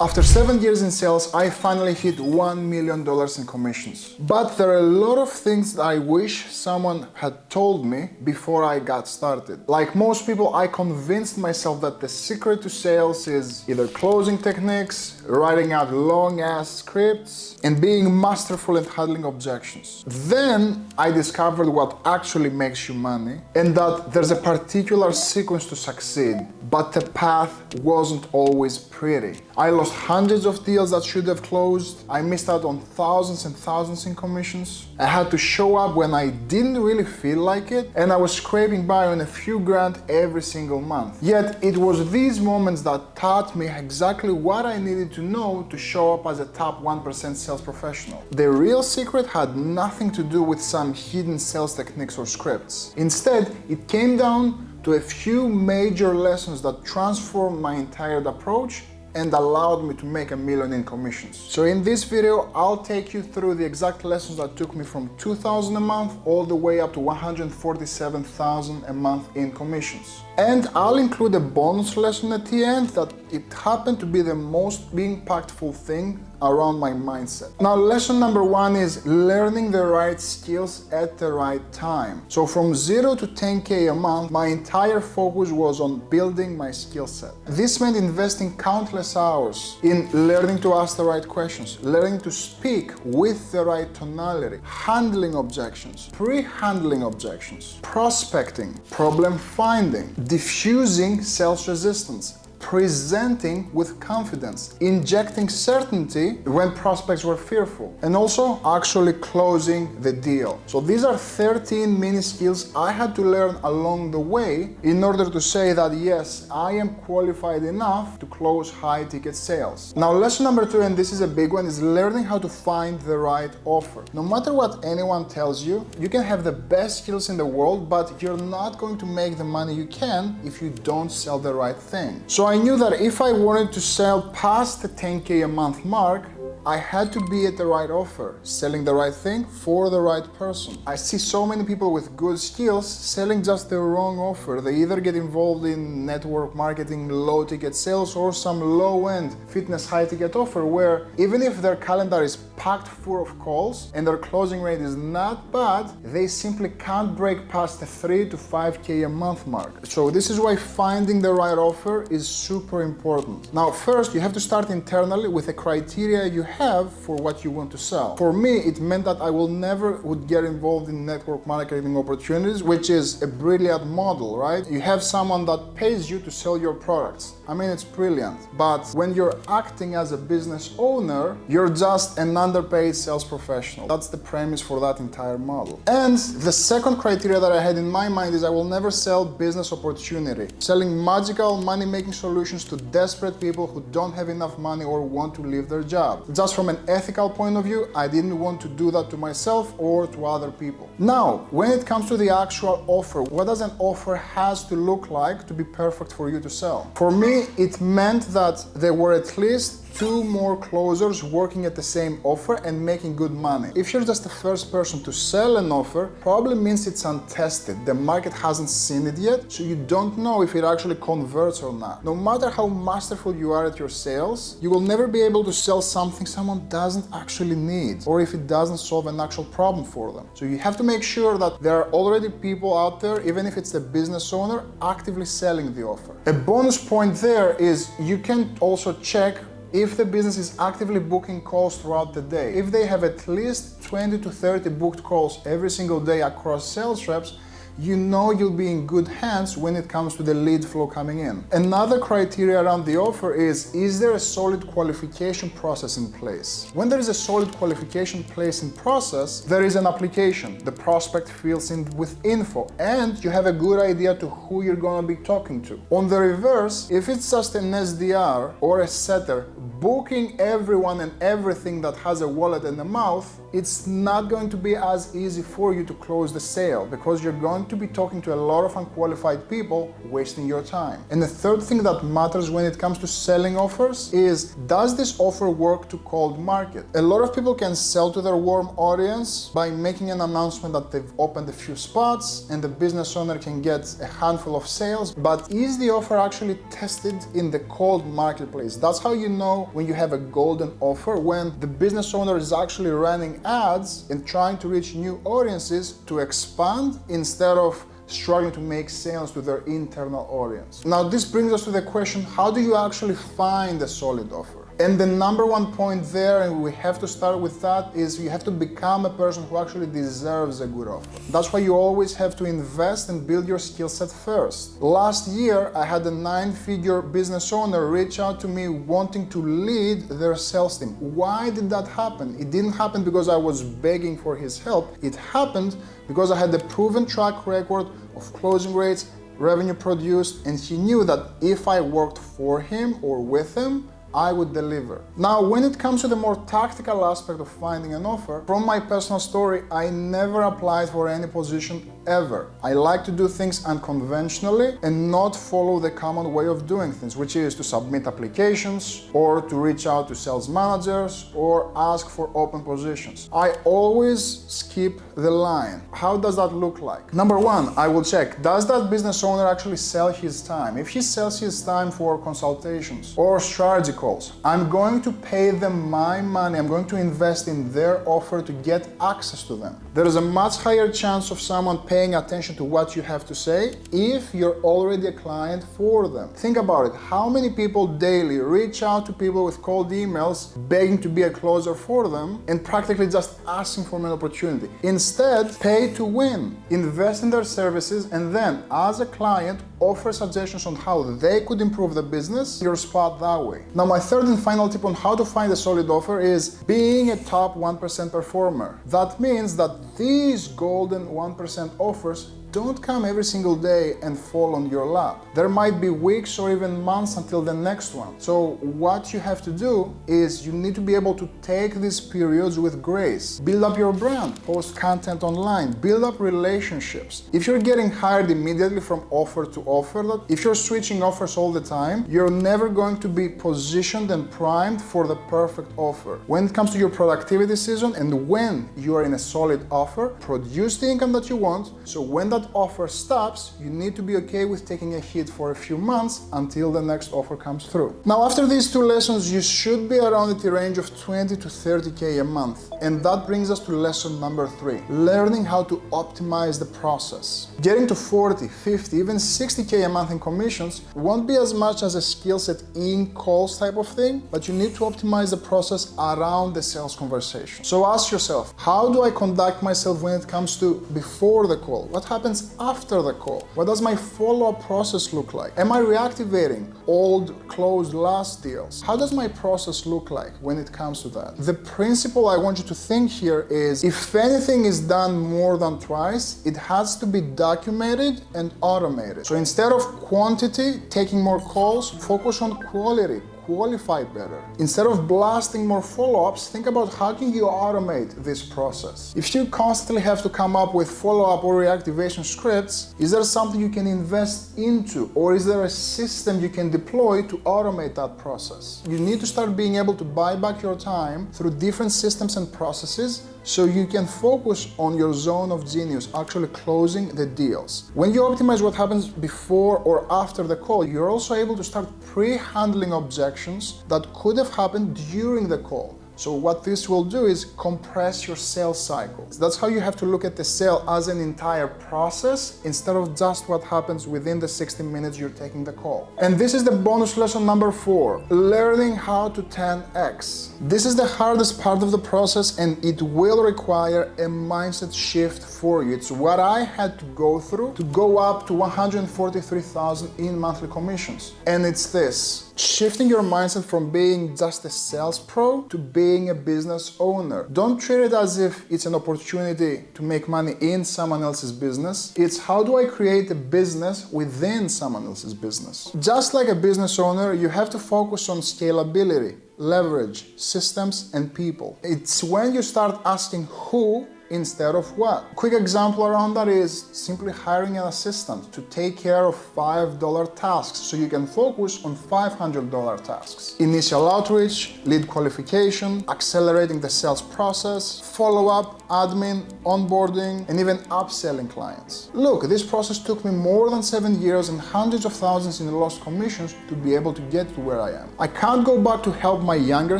After 7 years in sales, I finally hit $1 million in commissions. But there are a lot of things that I wish someone had told me before I got started. Like most people, I convinced myself that the secret to sales is either closing techniques, writing out long-ass scripts, and being masterful at handling objections. Then I discovered what actually makes you money, and that there's a particular sequence to succeed, but the path wasn't always pretty. I lost hundreds of deals that should have closed. I missed out on thousands and thousands in commissions. I had to show up when I didn't really feel like it, and I was scraping by on a few grand every single month. Yet it was these moments that taught me exactly what I needed to know to show up as a top 1% sales professional. The real secret had nothing to do with some hidden sales techniques or scripts. Instead, it came down to a few major lessons that transformed my entire approach and allowed me to make $1 million in commissions. So in this video, I'll take you through the exact lessons that took me from $2,000 a month all the way up to $147,000 a month in commissions. And I'll include a bonus lesson at the end that it happened to be the most impactful thing around my mindset. Now, lesson number 1 is learning the right skills at the right time. So from 0 to 10K a month, my entire focus was on building my skill set. This meant investing countless hours in learning to ask the right questions, learning to speak with the right tonality, handling objections, pre-handling objections, prospecting, problem finding, diffusing sales resistance, presenting with confidence, injecting certainty when prospects were fearful, and also actually closing the deal. So these are 13 mini skills I had to learn along the way in order to say that yes, I am qualified enough to close high ticket sales. Now, lesson number 2, and this is a big one, is learning how to find the right offer. No matter what anyone tells you, you can have the best skills in the world, but you're not going to make the money you can if you don't sell the right thing. So I knew that if I wanted to sell past the 10K a month mark, I had to be at the right offer, selling the right thing for the right person. I see so many people with good skills selling just the wrong offer. They either get involved in network marketing, low ticket sales, or some low end fitness high ticket offer where even if their calendar is packed full of calls and their closing rate is not bad, they simply can't break past the 3 to 5K a month mark. So this is why finding the right offer is super important. Now, first, you have to start internally with a criteria you have for what you want to sell. For me, it meant that I would get involved in network marketing opportunities, which is a brilliant model, right? You have someone that pays you to sell your products. I mean, it's brilliant. But when you're acting as a business owner, you're just an underpaid sales professional. That's the premise for that entire model. And the second criteria that I had in my mind is I will never sell business opportunity, selling magical money-making solutions to desperate people who don't have enough money or want to leave their job. Just from an ethical point of view, I didn't want to do that to myself or to other people. Now, when it comes to the actual offer, what does an offer has to look like to be perfect for you to sell? For me, it meant that there were at least 2 more closers working at the same offer and making good money. If you're just the first person to sell an offer, probably means it's untested. The market hasn't seen it yet, so you don't know if it actually converts or not. No matter how masterful you are at your sales, you will never be able to sell something someone doesn't actually need, or if it doesn't solve an actual problem for them. So you have to make sure that there are already people out there, even if it's the business owner, actively selling the offer. A bonus point there is you can also check if the business is actively booking calls throughout the day. If they have at least 20 to 30 booked calls every single day across sales reps, you know you'll be in good hands when it comes to the lead flow coming in. Another criteria around the offer is there a solid qualification process in place? When there is a solid qualification place in process, there is an application. The prospect fills in with info and you have a good idea to who you're gonna be talking to. On the reverse, if it's just an SDR or a setter booking everyone and everything that has a wallet and a mouth, it's not going to be as easy for you to close the sale because you're going to be talking to a lot of unqualified people, wasting your time. And the third thing that matters when it comes to selling offers is, does this offer work to cold market? A lot of people can sell to their warm audience by making an announcement that they've opened a few spots and the business owner can get a handful of sales, but is the offer actually tested in the cold marketplace? That's how you know when you have a golden offer, when the business owner is actually running ads and trying to reach new audiences to expand instead of struggling to make sales to their internal audience. Now, this brings us to the question, how do you actually find a solid offer? And the number one point there, and we have to start with that, is you have to become a person who actually deserves a good offer. That's why you always have to invest and build your skill set first. Last year, I had a 9-figure business owner reach out to me wanting to lead their sales team. Why did that happen? It didn't happen because I was begging for his help. It happened because I had a proven track record of closing rates, revenue produced, and he knew that if I worked for him or with him, I would deliver. Now, when it comes to the more tactical aspect of finding an offer, from my personal story, I never applied for any position ever. I like to do things unconventionally and not follow the common way of doing things, which is to submit applications or to reach out to sales managers or ask for open positions. I always skip the line. How does that look like? Number one, I will check, does that business owner actually sell his time? If he sells his time for consultations or strategy calls, I'm going to pay them my money. I'm going to invest in their offer to get access to them. There is a much higher chance of someone paying attention to what you have to say if you're already a client for them. Think about it. How many people daily reach out to people with cold emails begging to be a closer for them and practically just asking for an opportunity? Instead, pay to win. Invest in their services and then, as a client, offer suggestions on how they could improve the business, your spot that way. Now, my third and final tip on how to find a solid offer is being a top 1% performer. That means that these golden 1% offers don't come every single day and fall on your lap. There might be weeks or even months until the next one. So what you have to do is you need to be able to take these periods with grace. Build up your brand, post content online, build up relationships. If you're getting hired immediately from offer to offer, if you're switching offers all the time, you're never going to be positioned and primed for the perfect offer. When it comes to your productivity season and when you are in a solid offer, produce the income that you want, so when that offer stops, you need to be okay with taking a hit for a few months until the next offer comes through. Now, after these two lessons, you should be around the range of 20 to 30K a month. And that brings us to lesson number 3, learning how to optimize the process. Getting to 40, 50, even 60K a month in commissions won't be as much as a skill set in calls type of thing, but you need to optimize the process around the sales conversation. So ask yourself, how do I conduct myself when it comes to before the call? What happens after the call? What does my follow-up process look like? Am I reactivating old closed last deals? How does my process look like when it comes to that? The principle I want you to think here is, if anything is done more than twice, it has to be documented and automated. So instead of quantity, taking more calls, focus on quality. Qualify better. Instead of blasting more follow-ups, think about how can you automate this process. If you constantly have to come up with follow-up or reactivation scripts, is there something you can invest into, or is there a system you can deploy to automate that process? You need to start being able to buy back your time through different systems and processes so you can focus on your zone of genius, actually closing the deals. When you optimize what happens before or after the call, you're also able to start pre-handling objections that could have happened during the call. So what this will do is compress your sales cycle. That's how you have to look at the sale as an entire process instead of just what happens within the 60 minutes you're taking the call. And this is the bonus lesson number 4, learning how to 10x. This is the hardest part of the process and it will require a mindset shift for you. It's what I had to go through to go up to 143,000 in monthly commissions. And it's this. Shifting your mindset from being just a sales pro to being a business owner. Don't treat it as if it's an opportunity to make money in someone else's business. It's how do I create a business within someone else's business. Just like a business owner, you have to focus on scalability, leverage, systems, and people. It's when you start asking who instead of what? Quick example around that is simply hiring an assistant to take care of $5 tasks so you can focus on $500 tasks. Initial outreach, lead qualification, accelerating the sales process, follow-up, admin, onboarding, and even upselling clients. Look, this process took me more than 7 years and hundreds of thousands in lost commissions to be able to get to where I am. I can't go back to help my younger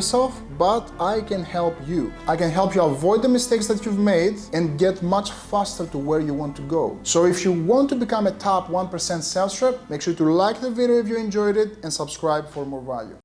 self, but I can help you. I can help you avoid the mistakes that you've made and get much faster to where you want to go. So if you want to become a top 1% sales rep, make sure to like the video if you enjoyed it and subscribe for more value.